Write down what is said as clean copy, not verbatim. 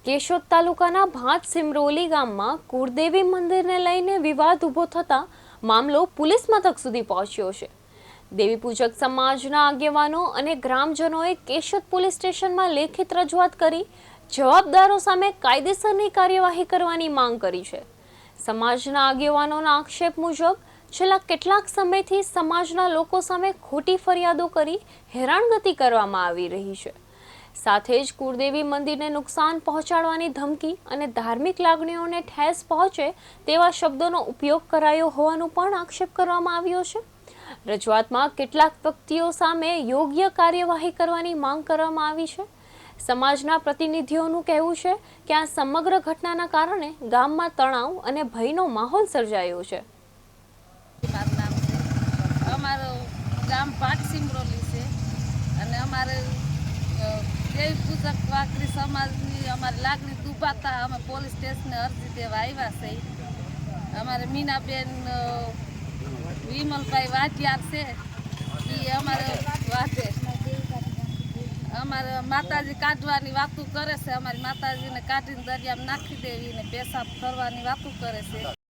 કેશોદ તાલુકાના ભાત સિમરોલી ગામમાં કુળદેવી મંદિરને લઈને વિવાદ ઊભો થતા મામલો પોલીસ મથક સુધી પહોંચ્યો છે। દેવી પૂજક સમાજના આગેવાનો અને ગ્રામજનોએ કેશોદ પોલીસ સ્ટેશનમાં લેખિત રજૂઆત કરી જવાબદારો સામે કાયદેસરની કાર્યવાહી કરવાની માંગ કરી છે। સમાજના આગેવાનોના આક્ષેપ મુજબ છેલ્લા કેટલાક સમયથી સમાજના લોકો સામે ખોટી ફરિયાદો કરી હેરાનગતિ કરવામાં આવી રહી છે। સાથે જ કુળદેવી મંદિરને નુકસાન પહોંચાડવાની ધમકી અને ધાર્મિક લાગણીઓને ઠેસ પહોંચે તેવા શબ્દોનો ઉપયોગ કરાયો હોવાનું પણ આક્ષેપ કરવામાં આવ્યો છે। રજૂઆતમાં કેટલાક વ્યક્તિઓ સામે યોગ્ય કાર્યવાહી કરવાની માંગ કરવામાં આવી છે। સમાજના પ્રતિનિધિઓનું કહેવું છે કે આ સમગ્ર ઘટનાના કારણે ગામમાં તણાવ અને ભયનો માહોલ સર્જાયો છે। અમારું ગામ ભાટ સિમરોલી છે અને અમારે દેવી પૂજક વાઘરી સમાજની અમારી લાગણી દુભાતા અમે પોલીસ સ્ટેશને અરજી દેવા આવ્યા છે। અમારે મીનાબેન વિમલભાઈ વાટિયાર છે એ અમારે વાતે અમારે માતાજી કાઢવાની વાતું કરે છે। અમારી માતાજીને કાઢીને દરિયામાં નાખી દેવી ને પેશાબ કરવાની વાતું કરે છે।